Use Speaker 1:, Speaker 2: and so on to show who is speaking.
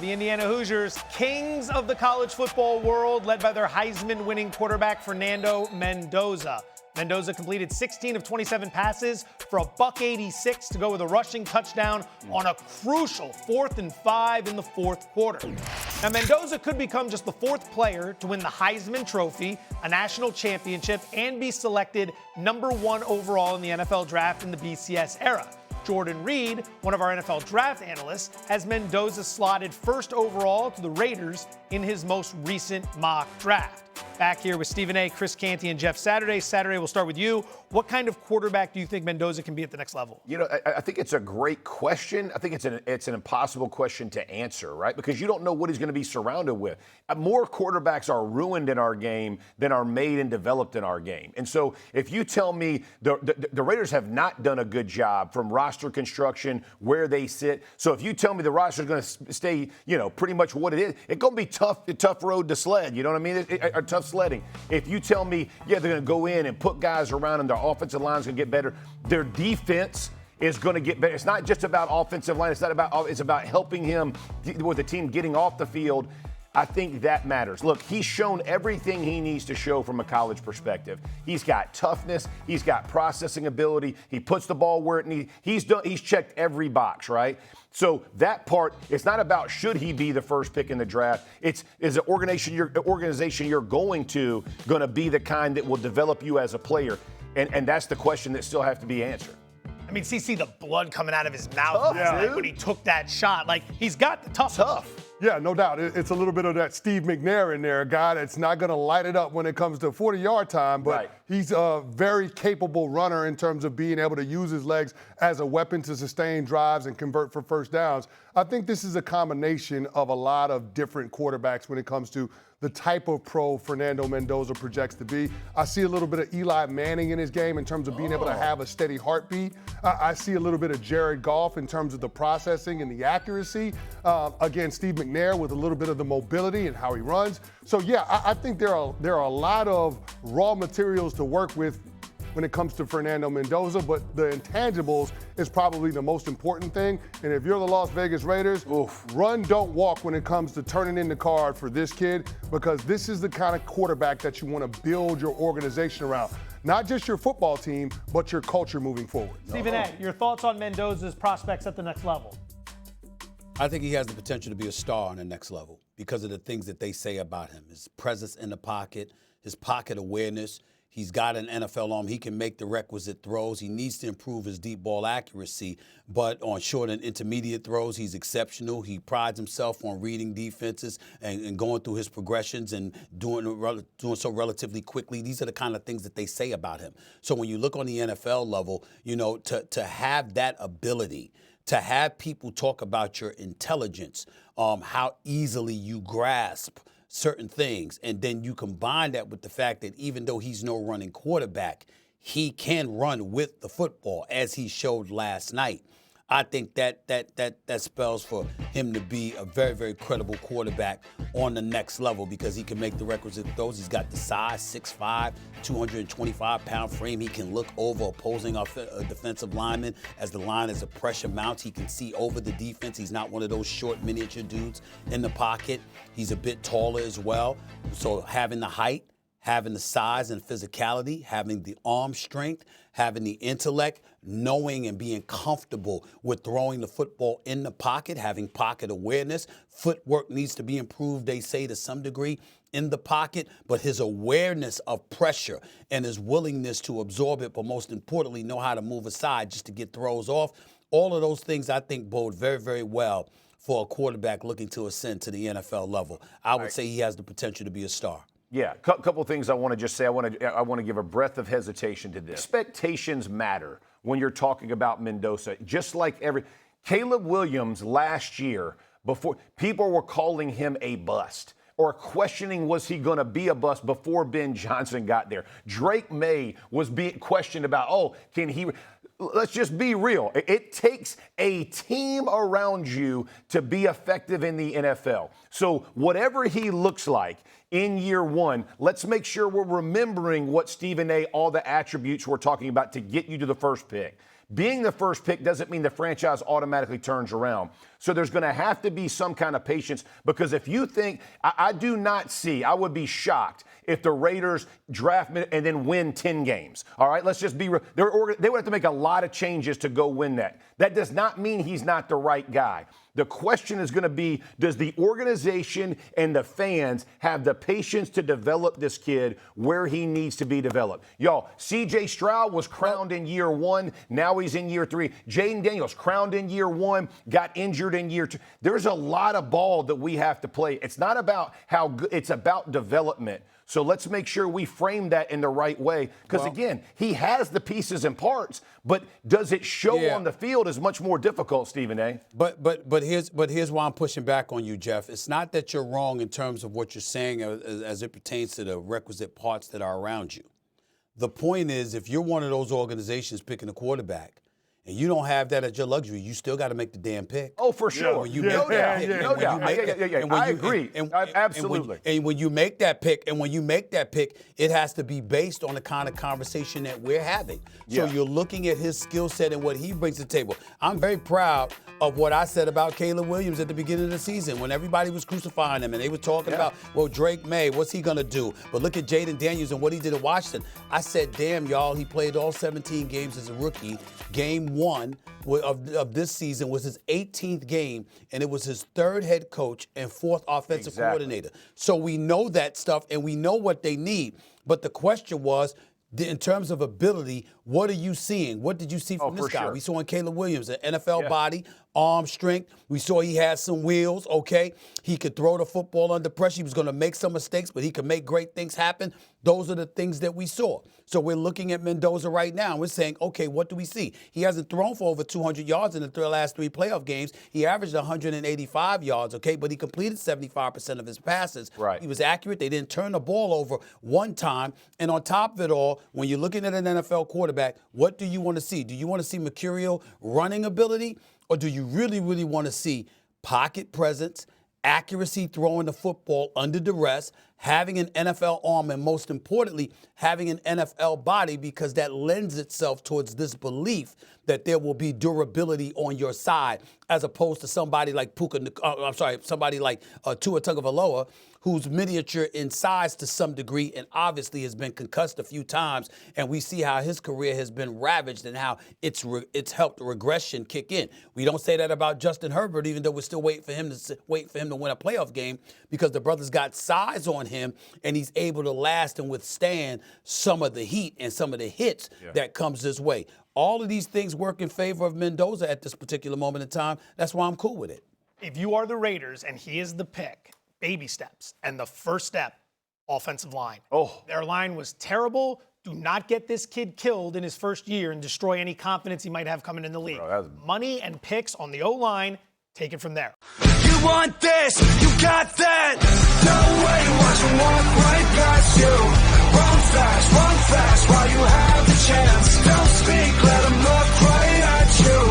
Speaker 1: the Indiana Hoosiers, kings of the college football world, led by their Heisman-winning quarterback, Fernando Mendoza. Mendoza completed 16 of 27 passes for a $186 to go with a rushing touchdown on a crucial 4th and 5 in the fourth quarter. Now, Mendoza could become just the fourth player to win the Heisman Trophy, a national championship, and be selected number 1 overall in the NFL draft in the BCS era. Jordan Reed, one of our NFL draft analysts, has Mendoza slotted first overall to the Raiders in his most recent mock draft. Back here with Stephen A., Chris Canty, and Jeff Saturday. Saturday, we'll start with you. What kind of quarterback do you think Mendoza can be at the next level?
Speaker 2: You know, I think it's a great question. I think it's an impossible question to answer, right? Because you don't know what he's going to be surrounded with. More quarterbacks are ruined in our game than are made and developed in our game. And so if you tell me the Raiders have not done a good job from roster construction, where they sit. So if you tell me the roster is going to stay, pretty much what it is, it's going to be a tough road to sled. You know what I mean? Tough sledding. If you tell me, they're going to go in and put guys around and their offensive line is going to get better, their defense is going to get better. It's not just about offensive line. It's about helping him with the team getting off the field. I think that matters. Look, he's shown everything he needs to show from a college perspective. He's got toughness. He's got processing ability. He puts the ball where it needs. He's checked every box, right? So that part, it's not about should he be the first pick in the draft. Is an organization you're going to be the kind that will develop you as a player? And that's the question that still has to be answered.
Speaker 1: I mean, see the blood coming out of his mouth when he took that shot. Like, he's got the tough.
Speaker 3: Yeah, no doubt. It's a little bit of that Steve McNair in there, a guy that's not going to light it up when it comes to 40-yard time, but he's a very capable runner in terms of being able to use his legs as a weapon to sustain drives and convert for first downs. I think this is a combination of a lot of different quarterbacks when it comes to the type of pro Fernando Mendoza projects to be. I see a little bit of Eli Manning in his game in terms of being able to have a steady heartbeat. I see a little bit of Jared Goff in terms of the processing and the accuracy. Again, Steve McNair with a little bit of the mobility and how he runs. So, I think there are a lot of raw materials to work with when it comes to Fernando Mendoza, but the intangibles is probably the most important thing. And if you're the Las Vegas Raiders, run, don't walk when it comes to turning in the card for this kid, because this is the kind of quarterback that you want to build your organization around. Not just your football team, but your culture moving forward.
Speaker 1: Stephen A., your thoughts on Mendoza's prospects at the next level?
Speaker 4: I think he has the potential to be a star on the next level because of the things that they say about him. His presence in the pocket, his pocket awareness. He's got an NFL arm. He can make the requisite throws. He needs to improve his deep ball accuracy, but on short and intermediate throws, he's exceptional. He prides himself on reading defenses and going through his progressions and doing so relatively quickly. These are the kind of things that they say about him. So when you look on the NFL level, to have that ability, to have people talk about your intelligence, how easily you grasp certain things, and then you combine that with the fact that even though he's no running quarterback, he can run with the football, as he showed last night. I think that spells for him to be a very, very credible quarterback on the next level because he can make the requisite throws. He's got the size, 6'5", 225-pound frame. He can look over opposing defensive linemen as the line is a pressure mounts. He can see over the defense. He's not one of those short miniature dudes in the pocket. He's a bit taller as well. So having the height, having the size and physicality, having the arm strength, having the intellect, knowing and being comfortable with throwing the football in the pocket, having pocket awareness. Footwork needs to be improved, they say, to some degree in the pocket, but his awareness of pressure and his willingness to absorb it, but most importantly, know how to move aside just to get throws off. All of those things, I think, bode very, very well for a quarterback looking to ascend to the NFL level. I would say he has the potential to be a star.
Speaker 2: Yeah, a couple of things I want to just say. I want to give a breath of hesitation to this. Expectations matter when you're talking about Mendoza. Just like Caleb Williams last year, before people were calling him a bust or questioning was he going to be a bust before Ben Johnson got there. Drake May was being questioned about, can he? Let's just be real. It takes a team around you to be effective in the NFL. So whatever he looks like in year one, let's make sure we're remembering what Stephen A., all the attributes we're talking about to get you to the first pick. Being the first pick doesn't mean the franchise automatically turns around. So there's going to have to be some kind of patience, because if you think, I do not see, I would be shocked if the Raiders draft and then win 10 games. All right, let's just be real. They would have to make a lot of changes to go win that. That does not mean he's not the right guy. The question is going to be, does the organization and the fans have the patience to develop this kid where he needs to be developed? Y'all, C.J. Stroud was crowned in year 1. Now he's in year 3. Jaden Daniels crowned in year 1, got injured in year 2. There's a lot of ball that we have to play. It's not about how good, it's about development. So let's make sure we frame that in the right way. Because, again, he has the pieces and parts, but does it show on the field is much more difficult, Stephen A.
Speaker 4: But here's why I'm pushing back on you, Jeff. It's not that you're wrong in terms of what you're saying as it pertains to the requisite parts that are around you. The point is, if you're one of those organizations picking a quarterback, and you don't have that at your luxury, you still got to make the damn pick.
Speaker 2: Oh, for sure.
Speaker 4: No doubt.
Speaker 2: I agree. Absolutely.
Speaker 4: And when you make that pick, it has to be based on the kind of conversation that we're having. So you're looking at his skill set and what he brings to the table. I'm very proud of what I said about Caleb Williams at the beginning of the season when everybody was crucifying him and they were talking about, well, Drake May, what's he going to do? But look at Jaden Daniels and what he did at Washington. I said, damn, y'all, he played all 17 games as a rookie. Game 1 of this season was his 18th game, and it was his 3rd head coach and 4th offensive coordinator. So we know that stuff, and we know what they need. But the question was, in terms of ability, what are you seeing? What did you see from this guy?
Speaker 2: Sure.
Speaker 4: We saw in Caleb Williams, an NFL body, arm strength. We saw he had some wheels, okay? He could throw the football under pressure. He was going to make some mistakes, but he could make great things happen. Those are the things that we saw. So we're looking at Mendoza right now, and we're saying, okay, what do we see? He hasn't thrown for over 200 yards in the last 3 playoff games. He averaged 185 yards, okay, but he completed 75% of his passes.
Speaker 2: Right.
Speaker 4: He was accurate. They didn't turn the ball over one time. And on top of it all, when you're looking at an NFL quarterback, what do you want to see? Do you want to see mercurial running ability, or do you really, really want to see pocket presence, accuracy throwing the football under duress, having an NFL arm, and most importantly, having an NFL body, because that lends itself towards this belief that there will be durability on your side, as opposed to somebody like Tua Tagovailoa, who's miniature in size to some degree and obviously has been concussed a few times, and we see how his career has been ravaged and how it's helped regression kick in. We don't say that about Justin Herbert, even though we're still waiting for him to win a playoff game, because the brother's got size on him and he's able to last and withstand some of the heat and some of the hits that comes this way. All of these things work in favor of Mendoza at this particular moment in time. That's why I'm cool with it.
Speaker 1: If you are the Raiders and he is the pick, baby steps. And the first step, offensive line. Their line was terrible. Do not get this kid killed in his first year and destroy any confidence he might have coming in the league. Money and picks on the O-line, take it from there.
Speaker 5: You want this, you got that. No way, watch him walk right past you.